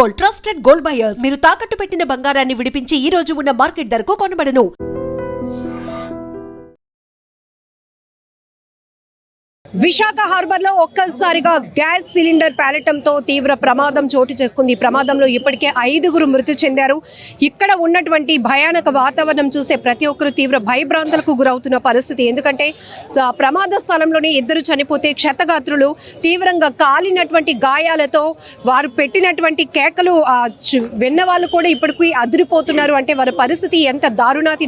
Gold, trusted gold buyers. మీరు తాకట్టు పెట్టిన బంగారాన్ని విడిపించి ఈ రోజు ఉన్న మార్కెట్ ధరకు కొనబడను. విశాఖ హార్బర్ లో ఒక్కసారిగా గ్యాస్ సిలిండర్ పేలటంతో తీవ్ర ప్రమాదం చోటు చేసుకుంది. ఈ ప్రమాదంలో ఇప్పటికే 5గురు మృతి చెందారు. ఇక్కడ ఉన్నటువంటి భయానక వాతావరణం చూస్తే ప్రతి ఒక్కరు తీవ్ర భయభ్రాంతులకు గురవుతున్న పరిస్థితి. ఎందుకంటే ప్రమాద స్థలంలోనే 2 చనిపోతే క్షతగాత్రులు తీవ్రంగా కాలినటువంటి గాయాలతో వారు పెట్టినటువంటి కేకలు విన్న వాళ్ళు కూడా ఇప్పటికీ అదిరిపోతున్నారు. అంటే వారి పరిస్థితి ఎంత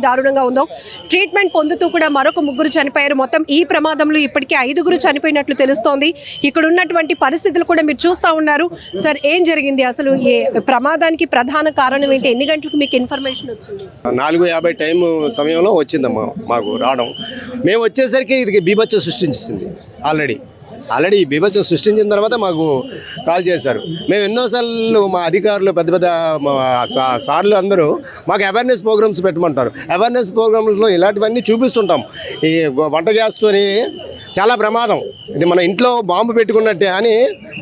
దారుణంగా ఉందో. ట్రీట్మెంట్ పొందుతూ కూడా మరొక 3 చనిపోయారు. మొత్తం ఈ ప్రమాదంలో ఇప్పటికే 5 చనిపోయినట్లు తెలుస్తోంది. ఇక్కడ ఉన్నటువంటి పరిస్థితులు కూడా మీరు చూస్తూ ఉన్నారు. సార్, ఏం జరిగింది అసలు? ఏ ప్రమాదానికి ప్రధాన కారణం ఏంటి? ఎన్ని గంటలకు మీకు ఇన్ఫర్మేషన్ వచ్చింది? 4:50 టైం సమయంలో వచ్చిందమ్మా మాకు రావడం. మేము వచ్చేసరికి ఇది బీభత్సం సృష్టించింది. ఆల్రెడీ ఈ బీభత్సం సృష్టించిన తర్వాత మాకు కాల్ చేశారు. మేము ఎన్నోసార్లు మా అధికారులు పెద్ద సార్లు అందరూ మాకు అవేర్నెస్ ప్రోగ్రామ్స్ పెట్టమంటారు. అవేర్నెస్ ప్రోగ్రామ్స్లో ఇలాంటివన్నీ చూపిస్తుంటాం. ఈ వంట గ్యాస్తోని చాలా ప్రమాదం, ఇది మన ఇంట్లో బాంబు పెట్టుకున్నట్టే అని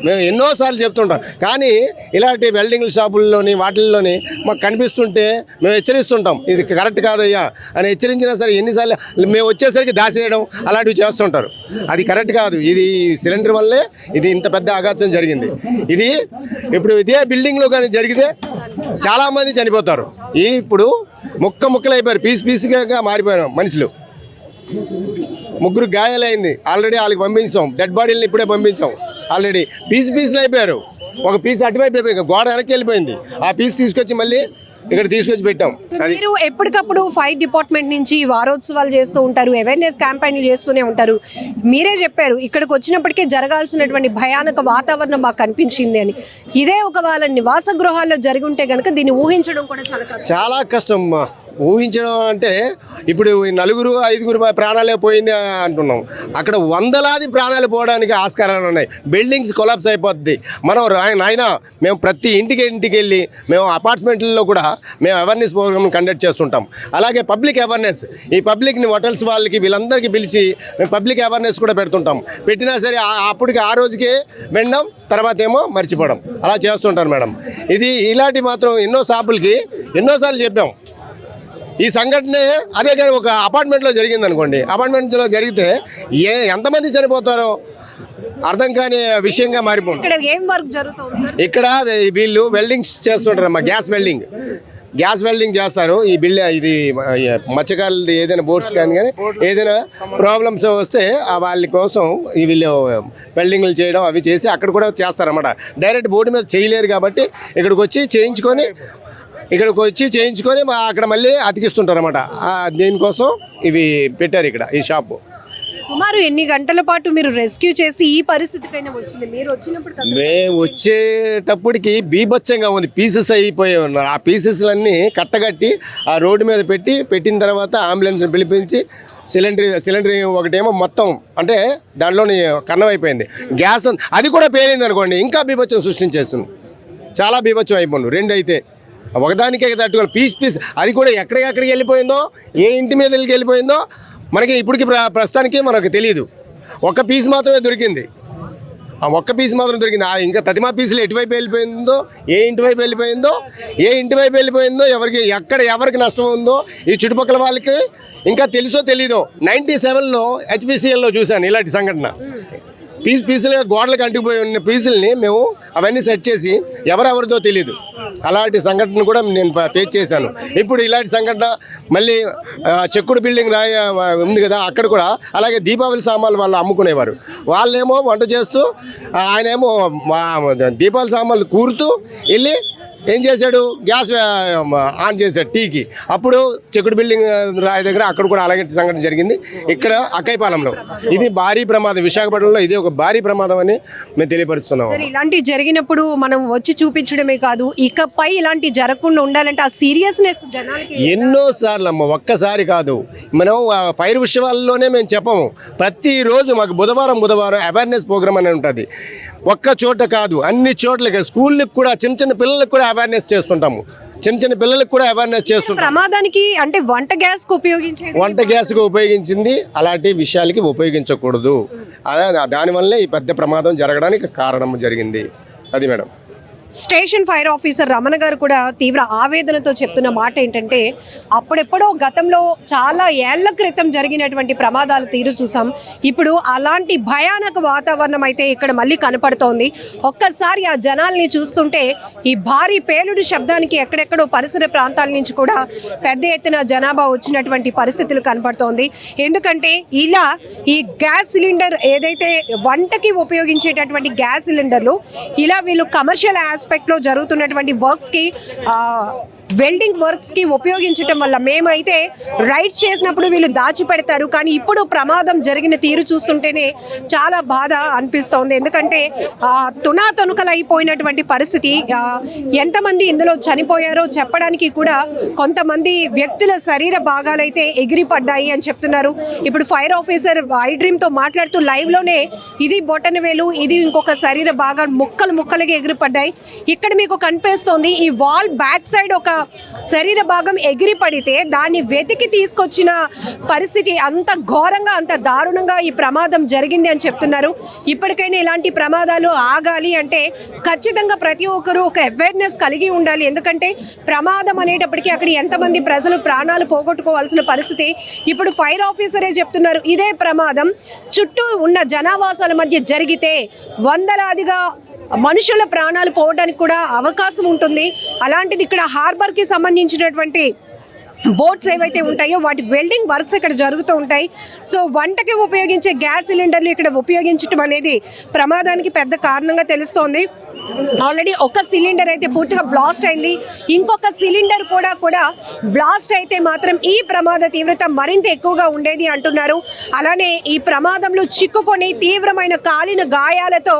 మేము ఎన్నోసార్లు చెప్తుంటాం. కానీ ఇలాంటి వెల్డింగ్ షాపుల్లోని వాటిల్లోని మాకు కనిపిస్తుంటే మేము హెచ్చరిస్తుంటాం, ఇది కరెక్ట్ కాదయ్యా అని హెచ్చరించినా సరే ఎన్నిసార్లు మేము వచ్చేసరికి దాచేయడం అలాంటివి చేస్తుంటారు. అది కరెక్ట్ కాదు. ఇది సిలిండర్ వల్లే ఇది ఇంత పెద్ద ఆఘాతం జరిగింది. ఇది ఇప్పుడు ఇదే బిల్డింగ్లో కానీ జరిగితే చాలామంది చనిపోతారు. ఇప్పుడు ముక్కలు అయిపోయారు, పీసుగా మారిపోయారు మనుషులు. 3 గాయాలైంది. ఆల్రెడీ వాళ్ళకి పంపించాం, డెడ్ బాడీలను ఇప్పుడే పంపించాం. ఆల్రెడీ పీసులు అయిపోయారు. ఒక పీస్ అటువైపు అయిపోయింది, గోడ వెనక్కి వెళ్ళిపోయింది. ఆ పీస్ తీసుకొచ్చి మళ్ళీ ఇక్కడ తీసుకొచ్చి పెట్టాం. మీరు ఎప్పటికప్పుడు ఫైర్ డిపార్ట్మెంట్ నుంచి వారోత్సవాలు చేస్తూ ఉంటారు, అవేర్నెస్ క్యాంపెయిన్లు చేస్తూనే ఉంటారు. మీరే చెప్పారు ఇక్కడికి వచ్చినప్పటికీ జరగాల్సినటువంటి భయానక వాతావరణం మాకు కనిపించింది అని. ఇదే ఒక వాళ్ళ నివాస గృహాల్లో జరిగి ఉంటే కనుక దీన్ని ఊహించడం కూడా చాలా కష్టం. ఊహించడం అంటే ఇప్పుడు 4-5 ప్రాణాలే పోయింది అంటున్నాం. అక్కడ వందలాది ప్రాణాలు పోవడానికి ఆస్కారాలు ఉన్నాయి. బిల్డింగ్స్ కొలాప్స్ అయిపోద్ది. మనం నాయన మేము ప్రతి ఇంటికి వెళ్ళి మేము అపార్ట్మెంట్లలో కూడా మేము అవేర్నెస్ ప్రోగ్రామ్ కండక్ట్ చేస్తుంటాం. అలాగే పబ్లిక్ అవేర్నెస్, ఈ పబ్లిక్ని హోటల్స్ వాళ్ళకి వీళ్ళందరికీ పిలిచి మేము పబ్లిక్ అవేర్నెస్ కూడా పెడుతుంటాం. పెట్టినా సరే అప్పటికి ఆ రోజుకే వినడం, తర్వాత ఏమో మర్చిపోవడం, అలా చేస్తుంటారు మేడం. ఇది ఇలాంటి మాత్రం ఎన్నో షాపులకి ఎన్నోసార్లు చెప్పాం. ఈ సంఘటనే అదే కానీ ఒక అపార్ట్మెంట్లో జరిగింది అనుకోండి, అపార్ట్మెంట్లో జరిగితే ఎంతమంది చనిపోతారో అర్థం కాని విషయంగా మారిపోతుంది. ఇక్కడ వీళ్ళు వెల్డింగ్స్ చేస్తుంటారమ్మా, గ్యాస్ వెల్డింగ్ చేస్తారు. ఈ ఇది మత్స్యకారులది ఏదైనా బోట్స్ కానీ ఏదైనా ప్రాబ్లమ్స్ వస్తే వాళ్ళ కోసం వీళ్ళు వెల్డింగ్లు చేయడం అవి చేసి అక్కడ కూడా చేస్తారన్నమాట. డైరెక్ట్ బోర్డు మీద చేయలేరు కాబట్టి ఇక్కడికి వచ్చి చేయించుకొని అక్కడ మళ్ళీ అతికిస్తుంటారు అన్నమాట. దీనికోసం ఇవి పెట్టారు ఇక్కడ ఈ షాపు. సుమారు ఎన్ని గంటల పాటు మీరు రెస్క్యూ చేసి ఈ పరిస్థితికైనా వచ్చింది? మీరు వచ్చినప్పుడు మేము వచ్చేటప్పటికి బీభత్సంగా ఉంది. పీసెస్ అయిపోయి ఉన్నారు. ఆ పీసెస్లన్నీ కట్టగట్టి ఆ రోడ్డు మీద పెట్టిన తర్వాత అంబులెన్స్ పిలిపించి సిలిండర్ ఒకటేమో మొత్తం అంటే దాంట్లోని కన్నం అయిపోయింది. గ్యాస్ అది కూడా పేలింది అనుకోండి, ఇంకా బీభత్సం సృష్టించేస్తుంది. చాలా బీభత్సం అయిపోయింది. 2 అయితే ఒకదానికే తట్టుకోవాలి. పీస్ అది కూడా ఎక్కడికి వెళ్ళిపోయిందో, ఏ ఇంటి మీద వెళ్ళిపోయిందో మనకి ఇప్పటికి ప్రస్తుతానికి మనకు తెలియదు. ఒక్క పీస్ మాత్రమే దొరికింది. ఆ ఒక్క పీస్ మాత్రం దొరికింది. ఇంకా తదిమా పీసులు ఎటువైపు వెళ్ళిపోయిందో, ఏ ఇంటి వైపు వెళ్ళిపోయిందో ఎవరికి నష్టం ఉందో ఈ చుట్టుపక్కల వాళ్ళకి ఇంకా తెలుసో తెలీదో. 97లో HPCLలో చూశాను ఇలాంటి సంఘటన. పీసులుగా గోడలకు అంటుకుపోయి ఉన్న పీసుల్ని మేము అవన్నీ సెట్ చేసి ఎవరెవరిదో తెలియదు. అలాంటి సంఘటన కూడా నేను ఫేస్ చేశాను. ఇప్పుడు ఇలాంటి సంఘటన మళ్ళీ చెక్కుడు బిల్డింగ్ ఉంది కదా, అక్కడ కూడా అలాగే దీపావళి సామాన్లు వాళ్ళు అమ్ముకునేవారు. వాళ్ళేమో వంట చేస్తూ ఆయనేమో దీపావళి సామాన్లు కూరుతూ వెళ్ళి ఏం చేశాడు, గ్యాస్ ఆన్ చేశాడు టీకి. అప్పుడు చెక్కుడు బిల్డింగ్ రాయి దగ్గర అక్కడ కూడా అలాగే సంఘటన జరిగింది. ఇక్కడ అక్కైపాలెంలో ఇది భారీ ప్రమాదం. విశాఖపట్నంలో ఇది ఒక భారీ ప్రమాదం అని మేము తెలియపరుస్తున్నాం. ఇలాంటివి జరిగినప్పుడు మనం వచ్చి చూపించడమే కాదు, ఇకపై ఇలాంటి జరగకుండా ఉండాలంటే ఆ సీరియస్నెస్ ఎన్నోసార్లు అమ్మ, ఒక్కసారి కాదు. మనం ఫైర్ విషయాల్లోనే మేము చెప్పము. ప్రతిరోజు మాకు బుధవారం అవేర్నెస్ ప్రోగ్రామ్ అని ఉంటుంది. ఒక్క చోట కాదు, అన్ని చోట్లకి స్కూళ్ళకి కూడా చిన్న పిల్లలకు కూడా అవేర్నెస్ చేస్తుంటాము. చిన్న పిల్లలకు కూడా అవేర్నెస్ చేస్తుంటాం. ప్రమాదానికి అంటే వంట గ్యాస్కు ఉపయోగించింది, అలాంటి విషయాలకి ఉపయోగించకూడదు. దానివల్లే ఈ పెద్ద ప్రమాదం జరగడానికి కారణం జరిగింది. అది madam. Station fire officer Ramana గారు కూడా తీవ్ర ఆవేదనతో చెప్తున్న మాట ఏంటంటే అప్పుడెప్పుడో గతంలో చాలా ఏళ్ల క్రితం జరిగినటువంటి ప్రమాదాలు తీరు చూసాం. ఇప్పుడు అలాంటి భయానక వాతావరణం అయితే ఇక్కడ మళ్ళీ కనపడుతోంది. ఒక్కసారి ఆ జనాల్ని చూస్తుంటే ఈ భారీ పేలుడు శబ్దానికి ఎక్కడెక్కడో పరిసర ప్రాంతాల నుంచి కూడా పెద్ద ఎత్తున జనాభా వచ్చినటువంటి పరిస్థితులు కనపడుతోంది. ఎందుకంటే ఇలా ఈ గ్యాస్ సిలిండర్ ఏదైతే వంటకి ఉపయోగించేటటువంటి గ్యాస్ సిలిండర్లు ఇలా వీళ్ళు కమర్షియల్ ఆస్పెక్ట్లో జరుగుతున్నటువంటి వర్క్స్కి వెల్డింగ్ వర్క్స్కి ఉపయోగించడం వల్ల మేమైతే రైడ్ చేసినప్పుడు వీళ్ళు దాచిపెడతారు. కానీ ఇప్పుడు ప్రమాదం జరిగిన తీరు చూస్తుంటేనే చాలా బాధ అనిపిస్తోంది. ఎందుకంటే తునాతునకలైపోయినటువంటి పరిస్థితి. ఎంతమంది ఇందులో చనిపోయారో చెప్పడానికి కూడా కొంతమంది వ్యక్తుల శరీర భాగాలైతే ఎగిరిపడ్డాయి అని చెప్తున్నారు. ఇప్పుడు ఫైర్ ఆఫీసర్ ఐ డ్రీమ్తో మాట్లాడుతూ లైవ్లోనే ఇది బొటనవేలు, ఇది ఇంకొక శరీర భాగాలు ముక్కలుగా ఎగిరిపడ్డాయి. ఇక్కడ మీకు కనిపిస్తోంది ఈ వాల్ బ్యాక్ సైడ్ ఒక శరీర భాగం ఎగిరి పడితే దాన్ని వెతికి తీసుకొచ్చిన పరిస్థితి. అంత ఘోరంగా అంత దారుణంగా ఈ ప్రమాదం జరిగింది అని చెప్తున్నారు. ఇప్పటికైనా ఇలాంటి ప్రమాదాలు ఆగాలి అంటే ఖచ్చితంగా ప్రతి ఒక్కరూ ఒక అవేర్నెస్ కలిగి ఉండాలి. ఎందుకంటే ప్రమాదం అనేటప్పటికీ అక్కడ ఎంతమంది ప్రజలు ప్రాణాలు పోగొట్టుకోవాల్సిన పరిస్థితి. ఇప్పుడు ఫైర్ ఆఫీసరే చెప్తున్నారు ఇదే ప్రమాదం చుట్టూ ఉన్న జనావాసాల మధ్య జరిగితే వందలాదిగా మనుషుల ప్రాణాలు పోవడానికి కూడా అవకాశం ఉంటుంది. అలాంటిది ఇక్కడ హార్బర్కి సంబంధించినటువంటి బోట్స్ ఏవైతే ఉంటాయో వాటి వెల్డింగ్ వర్క్స్ ఇక్కడ జరుగుతూ ఉంటాయి. సో వంటకి ఉపయోగించే గ్యాస్ సిలిండర్లు ఇక్కడ ఉపయోగించడం అనేది ప్రమాదానికి పెద్ద కారణంగా తెలుస్తోంది. ఆల్రెడీ ఒక సిలిండర్ అయితే పూర్తిగా బ్లాస్ట్ అయింది. ఇంకొక సిలిండర్ కూడా బ్లాస్ట్ అయితే మాత్రం ఈ ప్రమాద తీవ్రత మరింత ఎక్కువగా ఉండేది అంటున్నారు. అలానే ఈ ప్రమాదంలో చిక్కుకొని తీవ్రమైన కాలిన గాయాలతో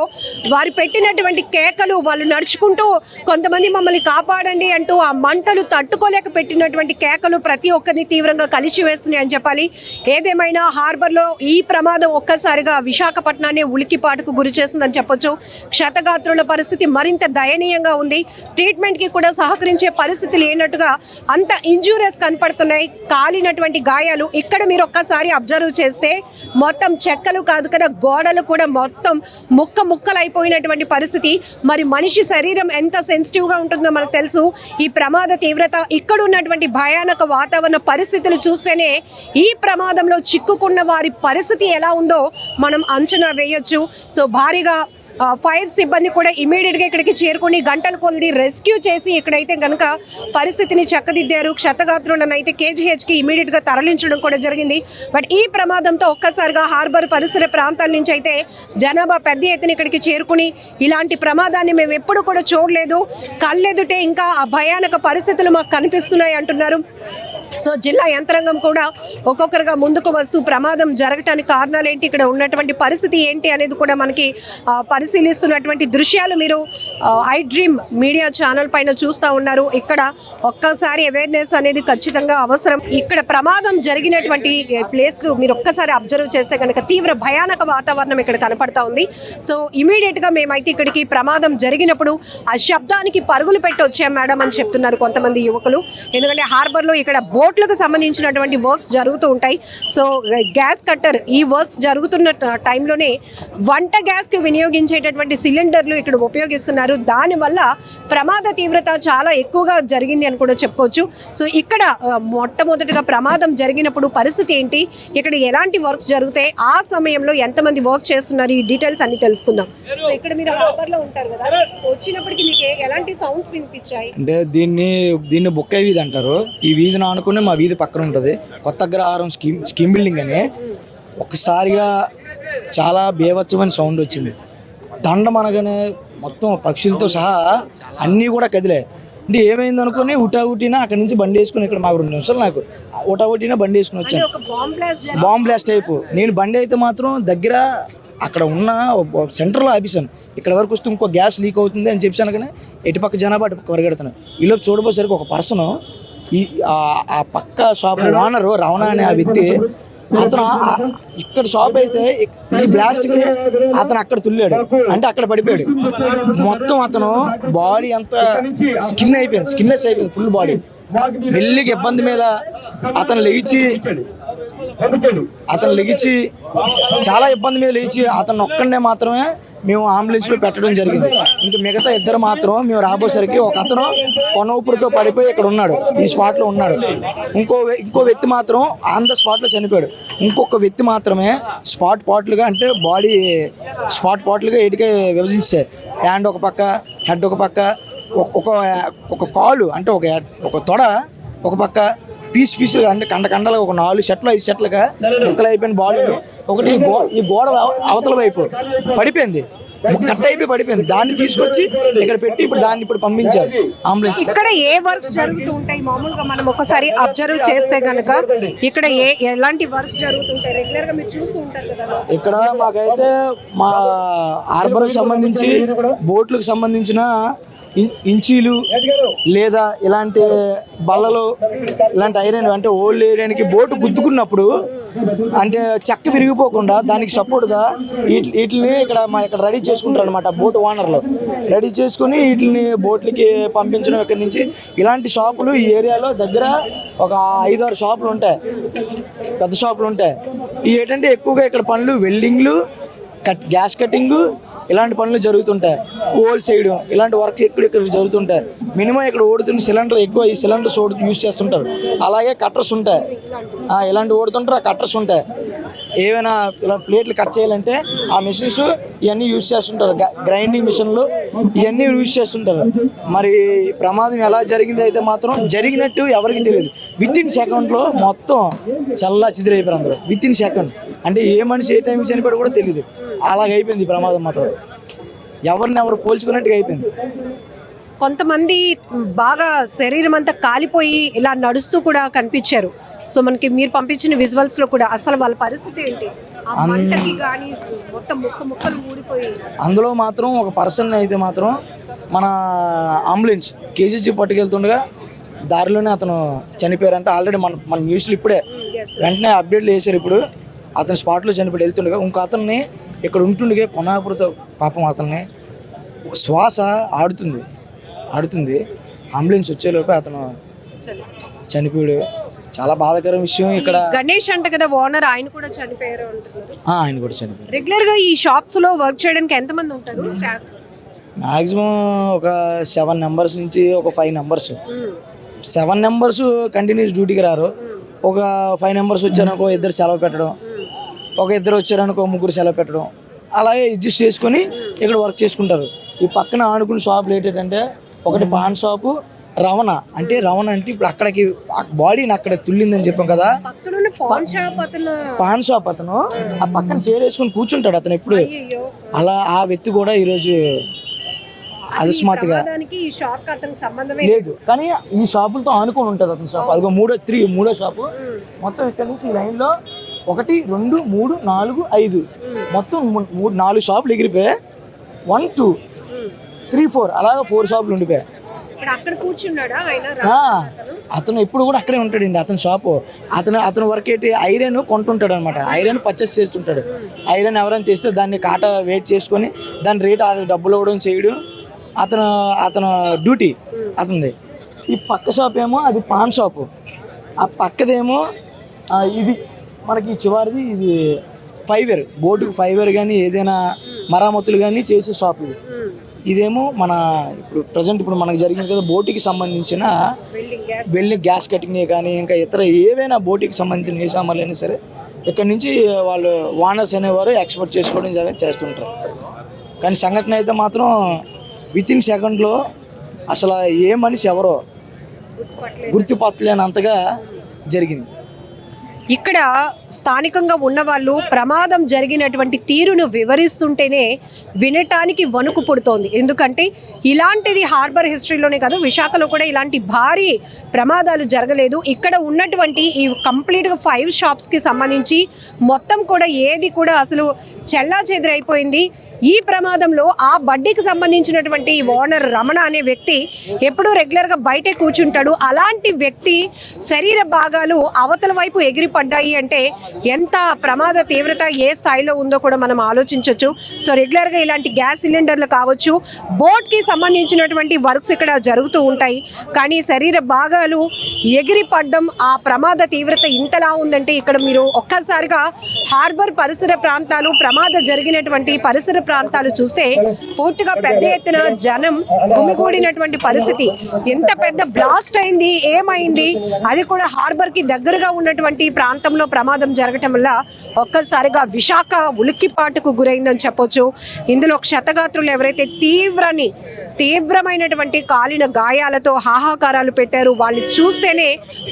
వారు పెట్టినటువంటి కేకలు, వాళ్ళు నడుచుకుంటూ కొంతమంది మమ్మల్ని కాపాడండి అంటూ ఆ మంటలు తట్టుకోలేక పెట్టినటువంటి కేకలు ప్రతి ఒక్కరిని తీవ్రంగా కలిసివేస్తున్నాయి అని చెప్పాలి. ఏదేమైనా హార్బర్లో ఈ ప్రమాదం ఒక్కసారిగా విశాఖపట్నాన్ని ఉలికిపాటుకు గురి చేస్తుందని చెప్పొచ్చు. క్షతగాత్రుల పరిస్థితి మరింత దయనీయంగా ఉంది. ట్రీట్మెంట్కి కూడా సహకరించే పరిస్థితి లేనట్టుగా అంత ఇంజూరియస్ కనపడుతున్నాయి. కాలినటువంటి గాయాలు ఇక్కడ మీరు ఒక్కసారి అబ్జర్వ్ చేస్తే మొత్తం చెక్కలు కాదు కదా, గోడలు కూడా మొత్తం ముక్కలైపోయినటువంటి పరిస్థితి. మరి మనిషి శరీరం ఎంత సెన్సిటివ్గా ఉంటుందో మనకు తెలుసు. ఈ ప్రమాద తీవ్రత, ఇక్కడ ఉన్నటువంటి భయానక వాతావరణ పరిస్థితులు చూస్తేనే ఈ ప్రమాదంలో చిక్కుకున్న వారి పరిస్థితి ఎలా ఉందో మనం అంచనా వేయొచ్చు. సో భారీగా ఫైర్ సిబ్బంది కూడా ఇమీడియట్గా ఇక్కడికి చేరుకొని గంటల కొద్ది రెస్క్యూ చేసి ఇక్కడైతే కనుక పరిస్థితిని చక్కదిద్దారు. క్షతగాత్రులను అయితే కేజీహెచ్కి ఇమీడియట్గా తరలించడం కూడా జరిగింది. బట్ ఈ ప్రమాదంతో ఒక్కసారిగా హార్బర్ పరిసర ప్రాంతాల నుంచి అయితే జనాభా పెద్ద ఎత్తున ఇక్కడికి చేరుకుని ఇలాంటి ప్రమాదాన్ని మేము ఎప్పుడు కూడా చూడలేదు, కళ్ళెదుటే ఇంకా ఆ భయానక పరిస్థితులు మాకు కనిపిస్తున్నాయి అంటున్నారు. సో జిల్లా యంత్రాంగం కూడా ఒక్కొక్కరుగా ముందుకు వస్తూ ప్రమాదం జరగటానికి కారణాలు ఏంటి, ఇక్కడ ఉన్నటువంటి పరిస్థితి ఏంటి అనేది కూడా మనకి పరిశీలిస్తున్నటువంటి దృశ్యాలు మీరు ఐ డ్రీమ్ మీడియా ఛానల్ పైన చూస్తూ ఉన్నారు. ఇక్కడ ఒక్కసారి అవేర్నెస్ అనేది ఖచ్చితంగా అవసరం. ఇక్కడ ప్రమాదం జరిగినటువంటి ప్లేస్లు మీరు ఒక్కసారి అబ్జర్వ్ చేస్తే కనుక తీవ్ర భయానక వాతావరణం ఇక్కడ కనపడతా ఉంది. సో ఇమీడియట్గా మేమైతే ఇక్కడికి ప్రమాదం జరిగినప్పుడు ఆ శబ్దానికి పరుగులు పెట్టి వచ్చాం మేడం అని చెప్తున్నారు కొంతమంది యువకులు. ఎందుకంటే హార్బర్లో ఇక్కడ బోట్లకు సంబంధించినటువంటి వర్క్స్ జరుగుతూ ఉంటాయి. సో గ్యాస్ కట్టర్ ఈ వర్క్స్ జరుగుతున్న టైంలోనే వంట గ్యాస్కి వినియోగించేటటువంటి సిలిండర్లు ఇక్కడ ఉపయోగిస్తున్నారు. దానివల్ల ప్రమాద తీవ్రత చాలా ఎక్కువగా జరిగింది అని కూడా చెప్పుకోవచ్చు. సో ఇక్కడ మొట్టమొదటిగా ప్రమాదం జరిగినప్పుడు పరిస్థితి ఏంటి, ఇక్కడ ఎలాంటి వర్క్స్ జరుగుతాయి, ఆ సమయంలో ఎంతమంది వర్క్ చేస్తున్నారు, ఈ డీటెయిల్స్ అన్ని తెలుసుకుందాం. సో ఇక్కడ మీరు హార్బర్లో ఉంటారు కదా, వచ్చినప్పటికీ మీకు ఎలాంటి సౌండ్స్ వినిపించాయి? అంటే దీన్ని బొక్క వీధి అంటారు. ఈ వీధిని ఆనుకుని మా వీధి పక్కన ఉంటుంది కొత్త అగ్రహారం స్కీమ్ బిల్డింగ్ అని. ఒక్కసారిగా చాలా బేవచ్చమైన సౌండ్ వచ్చింది. దండం అనగానే మొత్తం పక్షులతో సహా అన్నీ కూడా కదిలే. అంటే ఏమైంది అనుకుని ఉటావుటినా అక్కడి నుంచి బండి వేసుకుని ఇక్కడ మాకు 2 నిమిషాలు నాకు ఉటావుటినా బండి వేసుకుని వచ్చాను. Bomb blast type. నేను బండి అయితే మాత్రం దగ్గర అక్కడ ఉన్న సెంటర్లో ఆపేసాను. ఇక్కడ వరకు వస్తే ఇంకో గ్యాస్ లీక్ అవుతుంది అని చెప్పాను. కానీ ఎటుపక్క జనాభా అటుపక్క వరగడుతున్నాను. ఈలోపు చూడబోసరికి ఒక పర్సన్ ఆ పక్క షాప్ ఓనరు రమణ అనే ఆ వ్యక్తి, అతను ఇక్కడ షాప్ అయితే ఈ బ్లాస్ట్కి అతను అక్కడ తుల్లాడు, అంటే అక్కడ పడిపోయాడు. మొత్తం అతను బాడీ అంతా స్కిన్లెస్ అయిపోయింది ఫుల్ బాడీ. మెల్లిగా ఇబ్బంది మీద అతను లెగిచి చాలా ఇబ్బంది మీద లేచి అతను ఒక్కడే మాత్రమే మేము అంబులెన్స్లో పెట్టడం జరిగింది. ఇంకా మిగతా ఇద్దరు మాత్రం మేము రాబోసరికి ఒక అతను కొన ఊపిరితో పడిపోయి ఇక్కడ ఉన్నాడు, ఈ స్పాట్లో ఉన్నాడు. ఇంకో వ్యక్తి మాత్రం ఆన్ ద స్పాట్లో చనిపోయాడు. ఇంకొక వ్యక్తి మాత్రమే స్పాట్ పాట్లుగా, అంటే బాడీ స్పాట్ పాట్లుగా ఎటుకే విభజించాయి. హ్యాండ్ ఒక పక్క, హెడ్ ఒక పక్క, ఒక కాలు అంటే ఒక తొడ ఒక పక్క, పీసులుగా అంటే కండలుగా ఒక 4 సెట్లు 5 సెట్లుగా ముక్కలు అయిపోయిన బాడీ ఒకటి ఈ గోడ అవతల వైపు పడిపోయింది, కట్ అయిపోయి పడిపోయింది. దాన్ని తీసుకొచ్చి ఇక్కడ పెట్టి ఇప్పుడు పంపించారు అంబులెన్స్. ఇక్కడ ఏ వర్క్స్ జరుగుతూ ఉంటాయి మామూలుగా మనం ఒకసారి అబ్జర్వ్ చేస్తే కనుక ఇక్కడ ఎలాంటి వర్క్స్ జరుగుతుంటాయి? రెగ్యులర్ గా మీరు చూస్తూ ఉంటారు కదా. ఇక్కడ మాకైతే మా హార్బర్కి సంబంధించి బోట్లకు సంబంధించిన ఇంచీలు లేదా ఇలాంటి బల్లలు, ఇలాంటి ఐరన్ అంటే ఓల్డ్ ఏరియానికి బోటు గుద్దుకున్నప్పుడు అంటే చెక్క విరిగిపోకుండా దానికి సపోర్ట్గా వీటిని ఇక్కడ రెడీ చేసుకుంటారు అనమాట. బోటు ఓనర్లు రెడీ చేసుకుని వీటిని బోట్లకి పంపించడం. ఇక్కడి నుంచి ఇలాంటి షాపులు ఈ ఏరియాలో దగ్గర ఒక 5-6 షాపులు ఉంటాయి, పెద్ద షాపులు ఉంటాయి. ఇవి ఏంటంటే ఎక్కువగా ఇక్కడ పనులు వెల్డింగ్లు, గ్యాస్ కటింగు ఇలాంటి పనులు జరుగుతుంటాయి. హోల్ సైడ్ ఇలాంటి వర్క్స్ ఇక్కడ జరుగుతుంటాయి. మినిమం ఇక్కడ ఓడుతున్న సిలిండర్ ఎక్కువ, ఈ సిలిండర్స్ యూజ్ చేస్తుంటారు. అలాగే కట్టర్స్ ఉంటాయి, ఇలాంటి ఓడుతుంటారు, ఆ కట్టర్స్ ఉంటాయి. ఏవైనా ఇలా ప్లేట్లు కట్ చేయాలంటే ఆ మిషన్స్ ఇవన్నీ యూజ్ చేస్తుంటారు. గ్రైండింగ్ మిషన్లు ఇవన్నీ యూజ్ చేస్తుంటారు. మరి ప్రమాదం ఎలా జరిగింది అయితే మాత్రం జరిగినట్టు ఎవరికి తెలియదు. వితిన్ సెకండ్లో మొత్తం చల్లా చిదిరైపోయారు అందరూ. వితిన్ సెకండ్ అంటే ఏ మనిషి ఏ టైంకి చనిపోయాడు కూడా తెలియదు. అలాగైపోయింది ఈ ప్రమాదం మాత్రం. ఎవరు పోల్చుకున్నట్టుగా అయిపోయింది. కొంతమంది బాగా శరీరం అంతా కాలిపోయి ఇలా నడుస్తూ కూడా కనిపించారు. సో మనకి మీరు పంపించిన విజువల్స్ లో కూడా అసలు వాళ్ళ పరిస్థితి ఏంటి? ఆ మంటకి గానీ మొత్తం ముక్కలు ఊడిపోయి. అందులో మాత్రం ఒక పర్సన్ అయితే మాత్రం మన అంబులెన్స్ కేజీజీ పట్టుకెళ్తుండగా దారిలోనే అతను చనిపోయారంటే. ఆల్రెడీ మన న్యూస్లో ఇప్పుడే వెంటనే అప్డేట్లు వేశారు. ఇప్పుడు అతను స్పాట్లో చనిపోయి వెళ్తుండగా ఇంకో అతన్ని ఇక్కడ ఉంటుండగా కొనాపురతో పాపం అతన్ని శ్వాస ఆడుతుంది. అంబులెన్స్ వచ్చేలోపే అతను చనిపోయాడు. చాలా బాధాకరం విషయం. ఇక్కడ గణేష్ అంట కదా ఓనర్, ఆయన కూడా చనిపోయారు అంటున్నారు. ఆయన కూడా చనిపోయారు. రెగ్యులర్ గా ఈ షాప్స్ లో వర్క్ చేయడానికి ఎంతమంది ఉంటారు స్టాఫ్? మాక్సిమం ఒక 7 మెంబర్స్ నుంచి ఒక 5 మెంబర్స్. 7 మెంబర్స్ కంటిన్యూస్ డ్యూటీకి రారు. ఒక 5 మెంబర్స్ వచ్చారనుకో 2 సెలవు పెట్టడం, ఒక 2 వచ్చారనుకో 3 సెలవు పెట్టడం, అలాగే అడ్జస్ట్ చేసుకొని ఇక్కడ వర్క్ చేసుకుంటారు. ఈ పక్కన ఆనుకున్న షాపులు ఏంటంటే ఒకటి పాన్ షాపు, రవణ అంటే ఇప్పుడు అక్కడికి బాడీని అక్కడ తుల్లిందని చెప్పాం కదా. పాన్ షాప్ అతను ఆ పక్కన చైర్ వేసుకుని కూర్చుంటాడు అతను ఎప్పుడు. అలా ఆ వ్యక్తి కూడా ఈరోజు అకస్మాత్తుగా లేదు. కానీ ఈ షాపులతో ఆనుకొని ఉంటుంది అతని షాప్. అదిగో మూడో షాపు. మొత్తం ఇక్కడ నుంచి ఈ లైన్లో 1, 2, 3, 4, 5 మొత్తం 4 షాపులు ఎగిరిపోయాయి. 1, 2, 3, 4 అలాగా 4 షాపులు ఉండిపోయాయి. అతను ఎప్పుడు కూడా అక్కడే ఉంటాడండి అతని షాపు. అతను వర్క్ ఏంటి ఐరన్ కొంటుంటాడు అనమాట. ఐరన్ పర్చేస్ చేస్తుంటాడు. ఐరన్ ఎవరైనా తెస్తే దాన్ని కాటా వెయిట్ చేసుకొని దాని రేట్ డబ్బులు ఇవ్వడం చేయడం అతను డ్యూటీ అతనిది. ఈ పక్క షాప్ ఏమో అది పాన్ షాపు. ఆ పక్కదేమో ఇది మనకి చివరిది ఇది ఫైవేర్, బోటుకు ఫైవేర్ కానీ ఏదైనా మరామతులు కానీ చేసే షాప్ ఇది. ఇదేమో మన ఇప్పుడు ప్రజెంట్ ఇప్పుడు మనకు జరిగింది కదా బోటుకి సంబంధించిన వెల్డింగ్ గ్యాస్ కటింగ్ కానీ ఇంకా ఇతర ఏవైనా బోటుకి సంబంధించిన ఏ సామాన్లు అయినా సరే ఇక్కడ నుంచి వాళ్ళు ఓనర్స్ అనేవారు ఎక్స్పోర్ట్ చేసుకోవడం చేస్తుంటారు. కానీ సంఘటన అయితే మాత్రం వితిన్ సెకండ్లో అసలు ఏ మనిషి ఎవరో గుర్తుపట్టలేనంతగా జరిగింది. ఇక్కడ స్థానికంగా ఉన్న వాళ్ళు ప్రమాదం జరిగినటువంటి తీరును వివరిస్తుంటేనే వినటానికి వణుకు పుడుతోంది. ఎందుకంటే ఇలాంటిది హార్బర్ హిస్టరీలోనే కాదు, విశాఖలో కూడా ఇలాంటి భారీ ప్రమాదాలు జరగలేదు. ఇక్కడ ఉన్నటువంటి ఈ కంప్లీట్గా 5 షాప్స్కి సంబంధించి మొత్తం కూడా ఏది కూడా అసలు చెల్లాచెదురైపోయింది. ఈ ప్రమాదంలో ఆ బడ్డీకి సంబంధించినటువంటి ఓనర్ రమణ అనే వ్యక్తి ఎప్పుడూ రెగ్యులర్గా బయటే కూర్చుంటాడు. అలాంటి వ్యక్తి శరీర భాగాలు అవతల వైపు ఎగిరి పడ్డాయి అంటే ఎంత ప్రమాద తీవ్రత ఏ స్థాయిలో ఉందో కూడా మనం ఆలోచించవచ్చు. సో రెగ్యులర్గా ఇలాంటి గ్యాస్ సిలిండర్లు కావచ్చు, బోట్కి సంబంధించినటువంటి వర్క్స్ ఇక్కడ జరుగుతూ ఉంటాయి. కానీ శరీర భాగాలు ఎగిరి పడ్డం, ఆ ప్రమాద తీవ్రత ఇంతలా ఉందంటే ఇక్కడ మీరు ఒక్కసారిగా హార్బర్ పరిసర ప్రాంతాలు, ప్రమాద జరిగినటువంటి పరిసర ప్రాంతాలు చూస్తే పూర్తిగా పెద్ద ఎత్తున జనం గుమిగూడినటువంటి పరిస్థితి. ఎంత పెద్ద బ్లాస్ట్ అయింది, ఏమైంది, అది కూడా హార్బర్ కి దగ్గరగా ఉన్నటువంటి ప్రాంతంలో ప్రమాదం జరగటం వల్ల ఒక్కసారిగా విశాఖ ఉలిక్కిపాటుకు గురైందని చెప్పొచ్చు. ఇందులో క్షతగాత్రులు ఎవరైతే తీవ్రమైనటువంటి కాలిన గాయాలతో హాహాకారాలు పెట్టారు, వాళ్ళు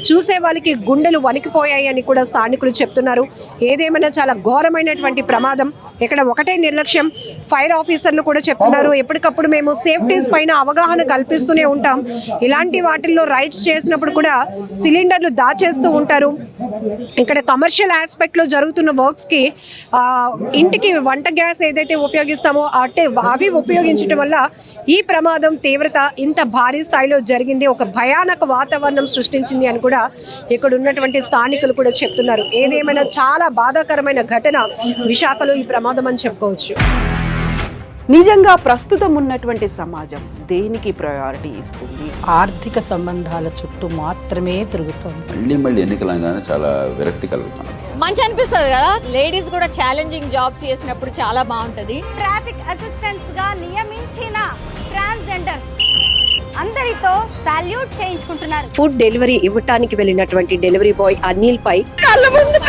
చూసే వాళ్ళకి గుండెలు వణికిపోయాయి అని కూడా స్థానికులు చెప్తున్నారు. ఏదేమైనా చాలా ఘోరమైనటువంటి ప్రమాదం. ఇక్కడ ఒకటే నిర్లక్ష్యం. ఫైర్ ఆఫీసర్లు కూడా చెప్తున్నారు, ఎప్పటికప్పుడు మేము సేఫ్టీస్ పైన అవగాహన కల్పిస్తూనే ఉంటాం. ఇలాంటి వాటిల్లో రైడ్స్ చేసినప్పుడు కూడా సిలిండర్లు దాచేస్తూ ఉంటారు. ఇక్కడ కమర్షియల్ ఆస్పెక్ట్లో జరుగుతున్న వర్క్స్కి ఇంటికి వంట గ్యాస్ ఏదైతే ఉపయోగిస్తామో అవి ఉపయోగించడం వల్ల ఈ ప్రమాదం తీవ్రత ఇంత భారీ స్థాయిలో జరిగింది, ఒక భయానక వాతావరణం సృష్టించింది అని కూడా ఇక్కడ ఉన్నటువంటి స్థానికులు కూడా చెప్తున్నారు. ఏదేమైనా చాలా బాధాకరమైన ఘటన విశాఖలో ఈ ప్రమాదం అని చెప్పుకోవచ్చు. నిజంగా ప్రస్తుతం ఉన్నటువంటి సమాజం దేనికి ప్రయారిటీ ఇస్తుంది? ఆర్థిక సంబంధాల చుట్టూ మాత్రమే తిరుగుతుంది. మళ్ళీ ఎన్నికలంగానే చాలా విరక్తి కలుగుతాను. మంచి అనిపిస్తుంది కదా, లేడీస్ కూడా ఛాలెంజింగ్ జాబ్స్ చేసినప్పుడు చాలా బాగుంటది. ట్రాఫిక్ అసిస్టెంట్స్ గా నియమించిన ట్రాన్స్జెండర్స్ అందరితో సాల్యూట్ చేయించుకుంటున్నారు. ఫుడ్ డెలివరీ ఇవ్వటానికి వెళ్ళినటువంటి డెలివరీ బాయ్ అనిల్ పై కళ్ళ ముందు